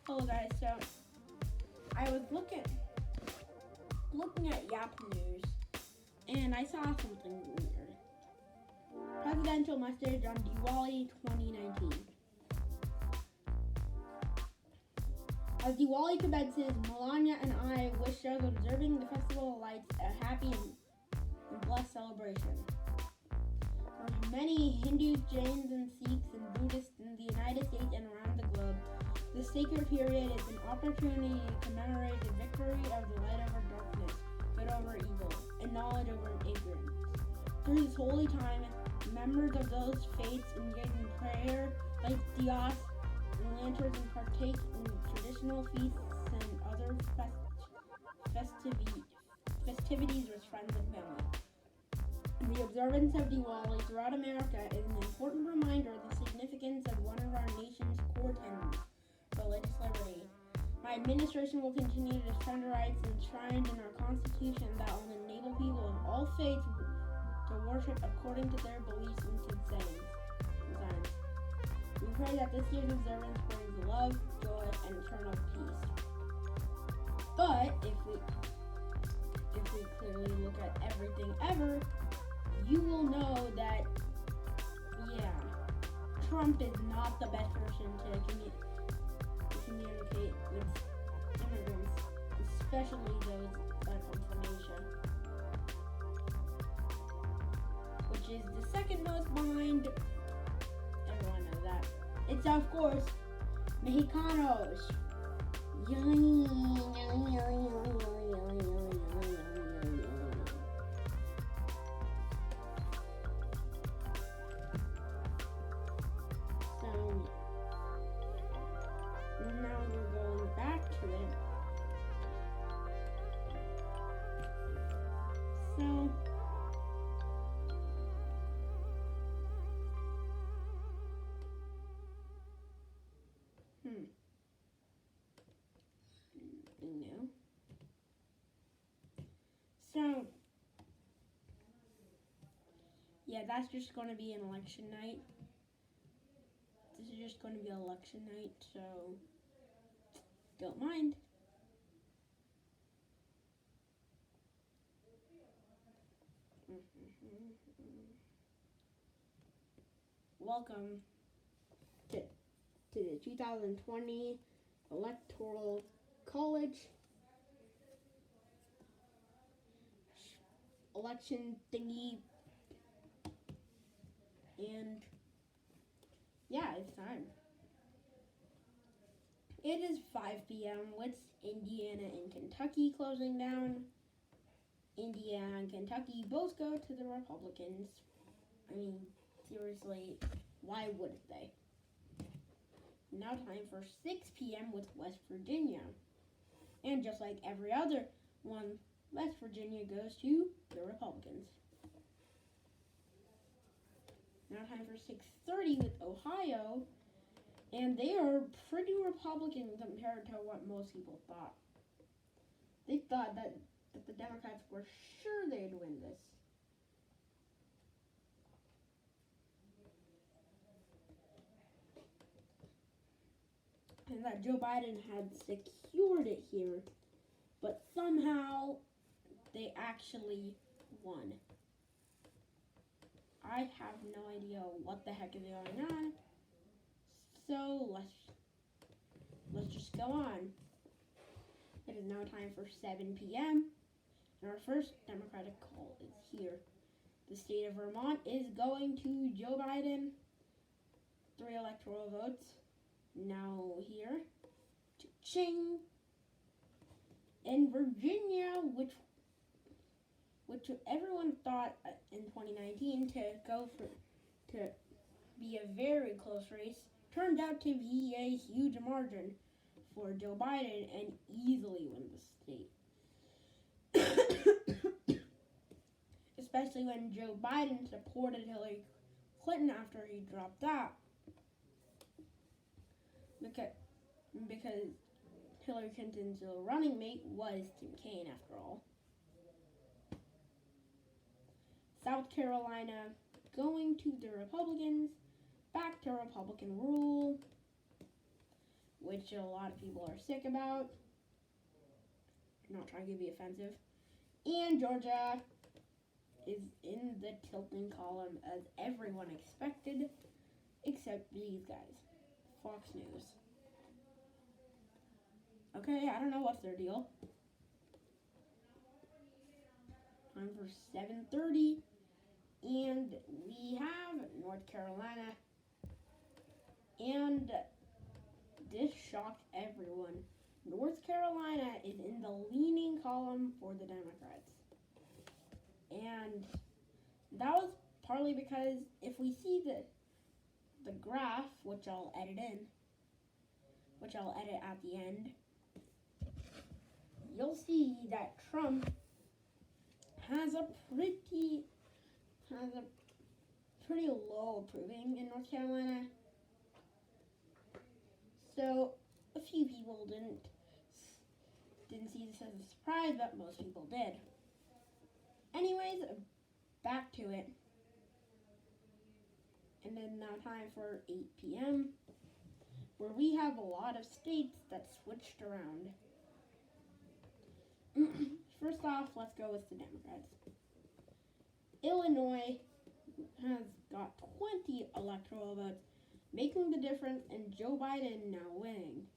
Hello guys, so I was looking at Yap News and I saw something weird. Presidential message on Diwali 2019. As Diwali commences, Melania and I wish those observing the Festival of Lights a happy and blessed celebration. For many Hindus, Jains, and Sikhs and Buddhists in the United States and around the globe, this sacred period is an opportunity to commemorate the victory of the light over darkness, good over evil, and knowledge over ignorance. Through this holy time, members of those faiths engage in prayer, light diyas and lanterns, and partake in traditional feasts and other festivities with friends and family. The observance of Diwali throughout America is an important reminder of the significance of one of our nation's core tenets, religious liberty. My administration will continue to defend rights enshrined in our Constitution that will enable people of all faiths to worship according to their beliefs and conscience. We pray that this year's observance brings love, joy, and eternal peace. But if we clearly look at everything ever, you will know that, Trump is not the best person to communicate with immigrants, especially those that come from Asia, which is the second most behind. Everyone knows that. It's of course Mexicanos. Now we're going back to it. So, no. So, that's just going to be an election night. This is just going to be election night, so don't mind. Welcome to the 2020 Electoral College election thingy. And it's time. It is 5 p.m. with Indiana and Kentucky closing down. Indiana and Kentucky both go to the Republicans. I mean, seriously, why wouldn't they? Now time for 6 p.m. with West Virginia. And just like every other one, West Virginia goes to the Republicans. Now time for 6:30 with Ohio, and they are pretty Republican compared to what most people thought. They thought that the Democrats were sure they'd win this. And that Joe Biden had secured it here, but somehow they actually won. I have no idea what the heck is going on. So let's just go on. It is now time for 7 p.m. and our first Democratic call is here. The state of Vermont is going to Joe Biden. 3 electoral votes. Now here. Ching. In Virginia, which everyone thought in 2019 to be a very close race, turned out to be a huge margin for Joe Biden and easily win the state. Especially when Joe Biden supported Hillary Clinton after he dropped out. Because Hillary Clinton's running mate was Tim Kaine after all. South Carolina going to the Republicans, back to Republican rule, which which a lot of people are sick about. I'm not trying to be offensive. And Georgia is in the tilting column as everyone expected, except these guys, Fox News. Okay, I don't know what's their deal. Time for 7:30, and we have North Carolina, and this shocked everyone. North Carolina is in the leaning column for the Democrats. And that was partly because if we see the graph, which I'll edit at the end, you'll see that Trump has a pretty low approving in North Carolina. So a few people didn't see this as a surprise, but most people did. Anyways, back to it. And then now time for 8 p.m., where we have a lot of states that switched around. First off, let's go with the Democrats. Illinois has got 20 electoral votes, making the difference, and Joe Biden now winning.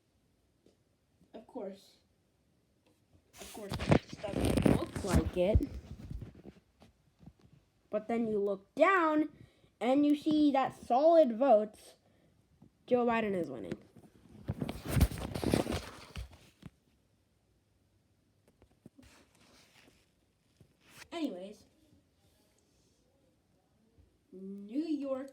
Of course, it doesn't look like it. But then you look down, and you see that solid votes, Joe Biden is winning. Anyways, New York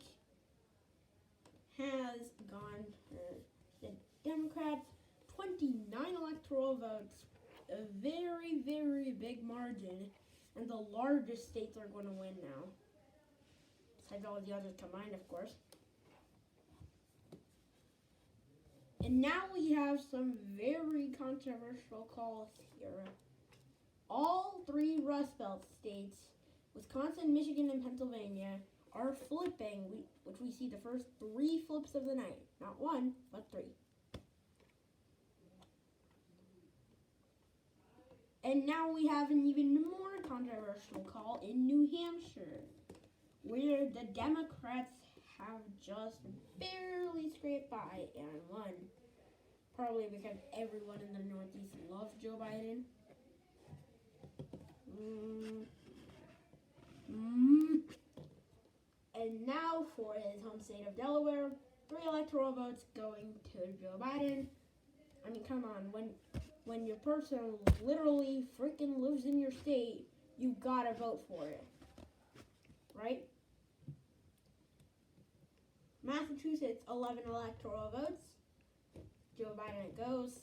has gone for the Democrats, 29 electoral votes, a very, very big margin, and the largest states are going to win now. Besides all the others combined, of course. And now we have some very controversial calls here. All three Rust Belt states, Wisconsin, Michigan, and Pennsylvania, are flipping, which we see the first 3 flips of the night. Not 1, but 3. And now we have an even more controversial call in New Hampshire, where the Democrats have just barely scraped by and won. Probably because everyone in the Northeast loves Joe Biden. And now for his home state of Delaware, 3 electoral votes going to Joe Biden. I mean, come on, when your person literally freaking lives in your state, you gotta vote for it, right? Massachusetts, 11 electoral votes. Joe Biden it goes.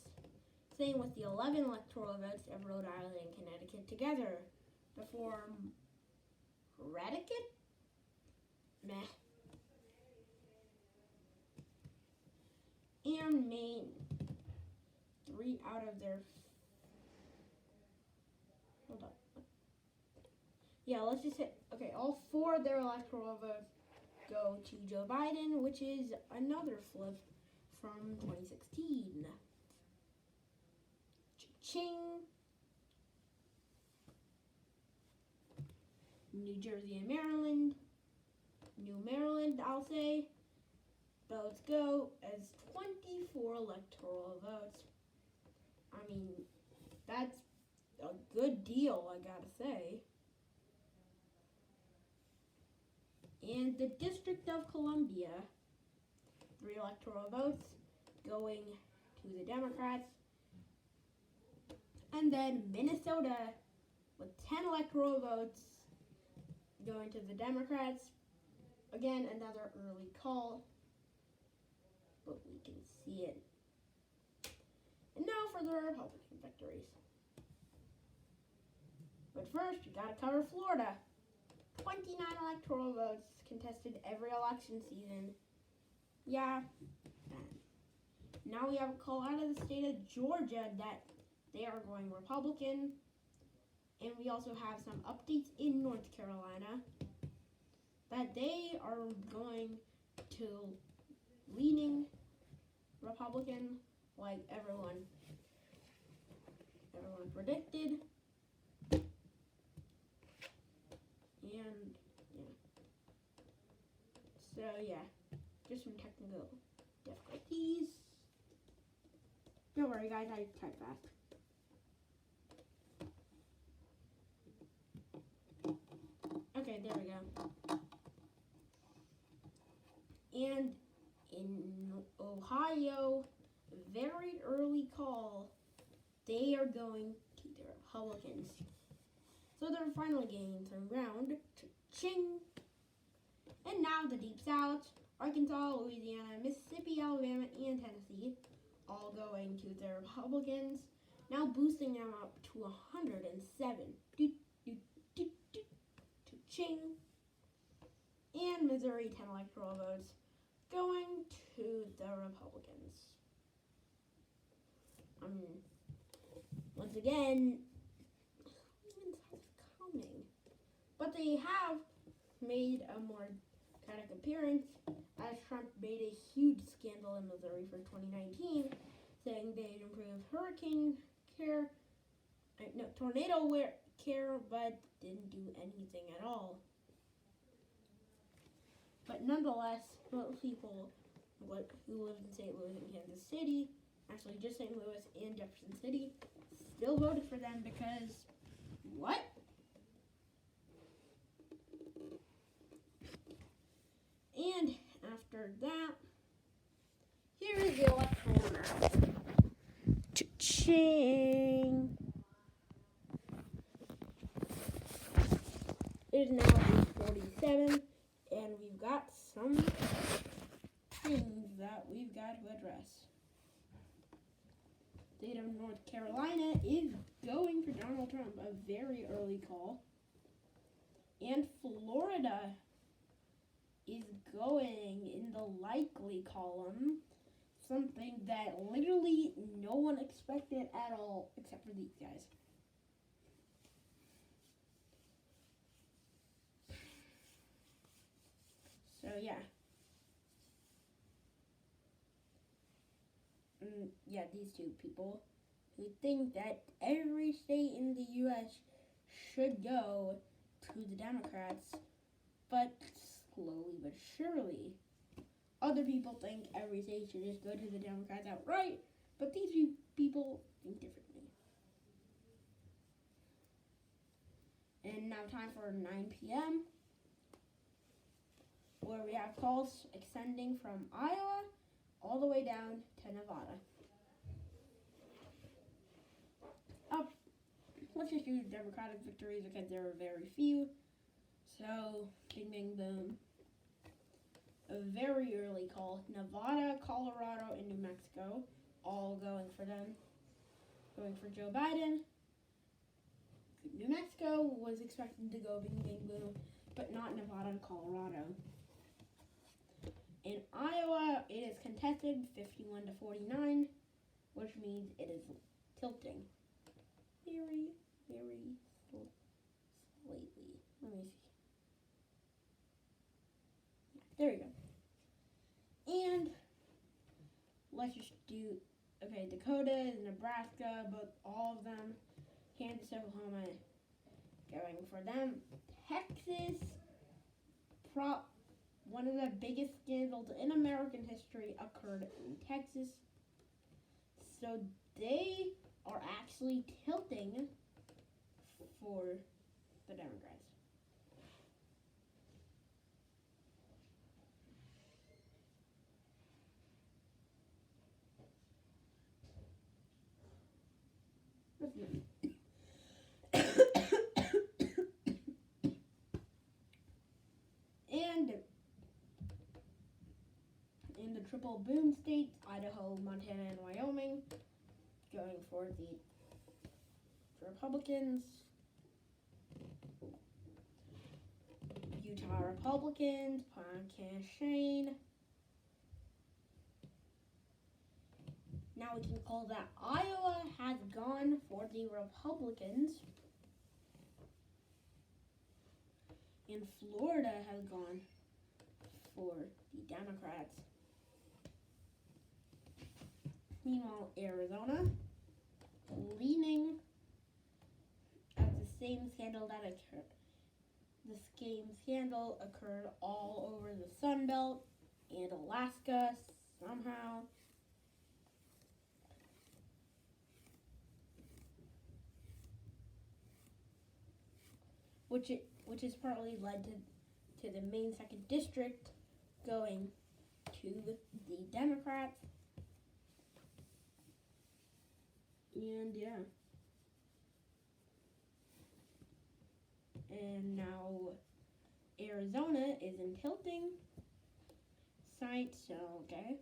Same with the 11 electoral votes of Rhode Island and Connecticut together to form Connecticut? Meh. And Maine, 3 out of their... Hold on. Yeah, let's just hit... Okay, all 4 of their electoral votes go to Joe Biden, which is another flip from 2016. Ching. New Jersey and Maryland. New Maryland, I'll say. Votes go as 24 electoral votes. I mean, that's a good deal, I gotta say. And the District of Columbia, 3 electoral votes going to the Democrats. And then Minnesota with 10 electoral votes going to the Democrats. Again, another early call, but we can see it. And now for the Republican victories. But first, you gotta cover Florida. 29 electoral votes contested every election season. Yeah. Now we have a call out of the state of Georgia that they are going Republican. And we also have some updates in North Carolina that they are going to leaning Republican. like everyone predicted. And yeah. So yeah, just some technical difficulties. Don't worry guys, I type fast. Okay, there we go. And in Ohio, very early call, they are going to the Republicans. So they're finally getting turned around. Ching! And now the Deep South, Arkansas, Louisiana, Mississippi, Alabama, and Tennessee, all going to the Republicans, now boosting them up to 107. Ching! And Missouri, 10 electoral votes, going to the Republicans. Once again, coming. But they have made a more dramatic appearance as Trump made a huge scandal in Missouri for 2019, saying they'd improved tornado care, but didn't do anything at all. But nonetheless, most people who live in St. Louis and Kansas City, actually just St. Louis and Jefferson City, still voted for them because what? And after that, here is the electoral map. Cha-ching! It is now 8:47, and we've got some things that we've got to address. The state of North Carolina is going for Donald Trump, a very early call. And Florida is going in the likely column, something that literally no one expected at all except for these guys. So yeah. These two people who think that every state in the U.S. should go to the Democrats, but slowly but surely, other people think every state should just go to the Democrats outright, but these people think differently. And now time for 9 p.m., where we have calls extending from Iowa all the way down to Nevada. Let's just do Democratic victories because there are very few. So, bing, bing, boom. A very early call. Nevada, Colorado, and New Mexico, all going for them. Going for Joe Biden. New Mexico was expected to go bing, bing, boom, but not Nevada and Colorado. In Iowa, it is contested 51 to 49, which means it is tilting. Very, very slightly. Let me see. There you go. And let's just do, Dakota, Nebraska, but all of them, Kansas, Oklahoma, going for them. Texas, one of the biggest scandals in American history occurred in Texas. So they are actually tilting for the Democrats. And in the triple boom states, Idaho, Montana, and Wyoming, going for the Republicans. Utah Republicans, podcast Shane. Now we can call that Iowa has gone for the Republicans. And Florida has gone for the Democrats. Meanwhile, Arizona, leaning at the same scandal that occurred. The same scandal occurred all over the Sun Belt and Alaska somehow. Which has partly led to the Maine 2nd District going to the Democrats. And yeah. And now Arizona is in tilting site, so okay.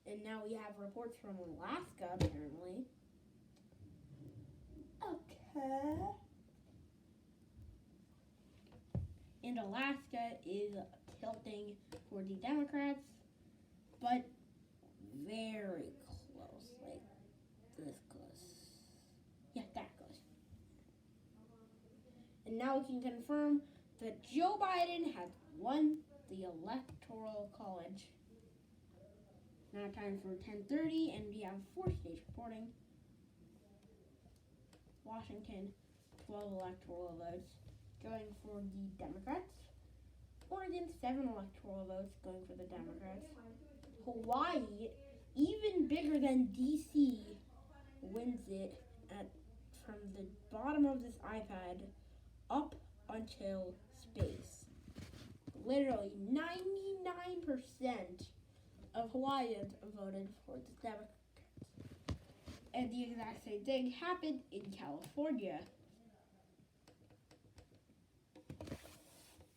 And now we have reports from Alaska, apparently. Okay. And Alaska is tilting for the Democrats, but very close, like this close. Yeah, that close. And now we can confirm that Joe Biden has won the Electoral College. Now time for 10:30, and we have 4 states reporting. Washington, 12 electoral votes going for the Democrats. Oregon, 7 electoral votes going for the Democrats. Hawaii, even bigger than DC, wins it from the bottom of this iPad up until space. Literally 99% of Hawaiians voted for the Democrats. And the exact same thing happened in California.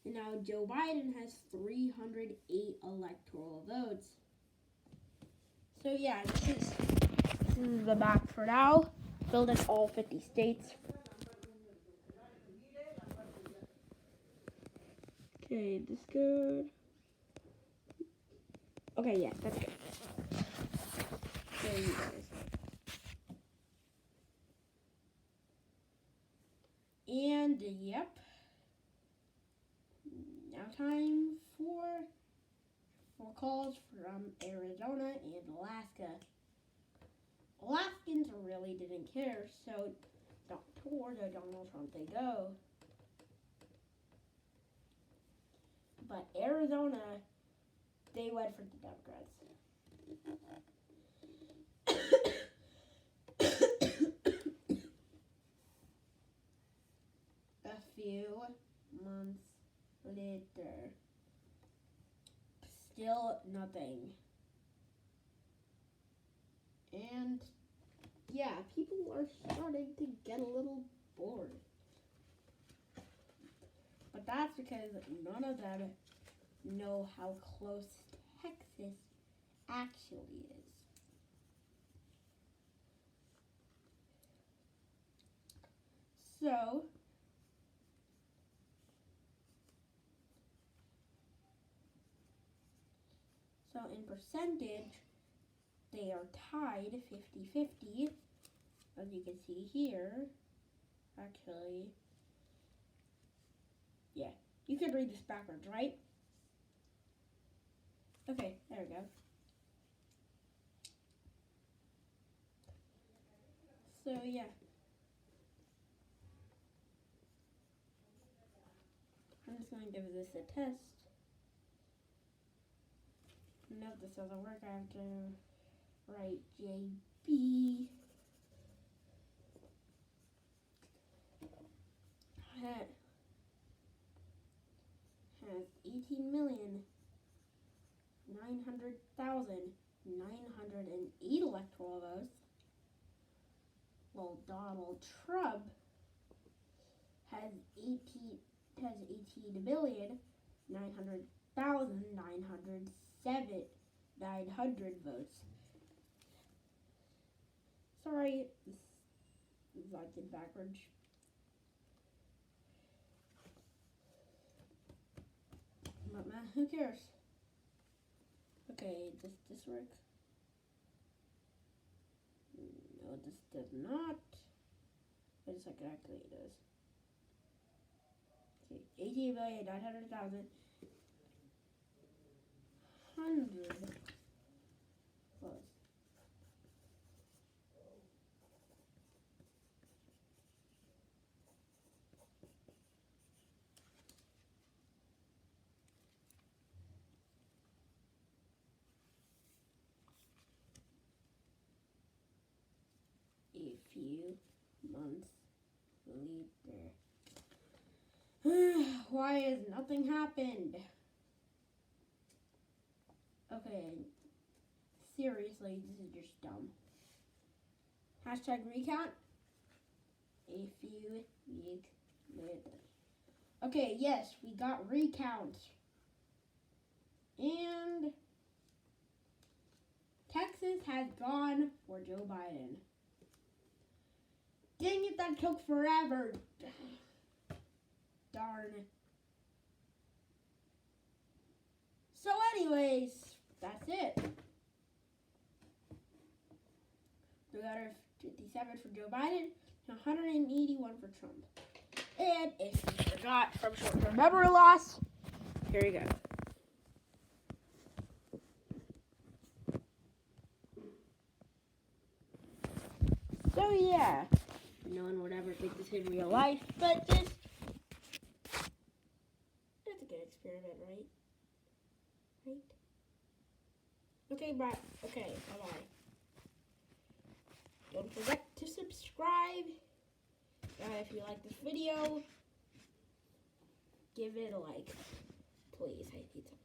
And now Joe Biden has 308 electoral votes. So yeah, this is the map for now. Filled in all 50 states. Okay, this good. Okay, yeah, that's good. There you guys. And yep. Now time for calls from Arizona and Alaska. Alaskans really didn't care, so toward Donald Trump they go. But Arizona, they went for the Democrats. A few months later, still nothing. And yeah, people are starting to get a little bored. But that's because none of them know how close Texas actually is. So in percentage, they are tied 50-50, as you can see here. Actually, yeah, you could read this backwards, right? Okay, there we go. So yeah. I'm just going to give this a test. No, this doesn't work. I have to write JB. Has 18,900,908 electoral votes. While Donald Trump has 18,900,907 votes. Sorry, this is like backwards. But man, who cares? Okay, does this work? No, this does not. Wait a second, actually it does. Okay, 18,900,000. months later. Why has nothing happened? Okay, seriously, this is just dumb. Hashtag recount. A few weeks later. Okay, yes, we got recount. And Texas has gone for Joe Biden. Dang it, that took forever. Darn. So anyways, that's it. 357 for Joe Biden, 181 for Trump. And if you forgot from short-term memory loss, here you go. So yeah, no one would ever think this in real life, but it's a good experiment, right? Right? Okay, bye. Okay, bye-bye. Don't forget to subscribe. If you like this video, give it a like. Please, I need some.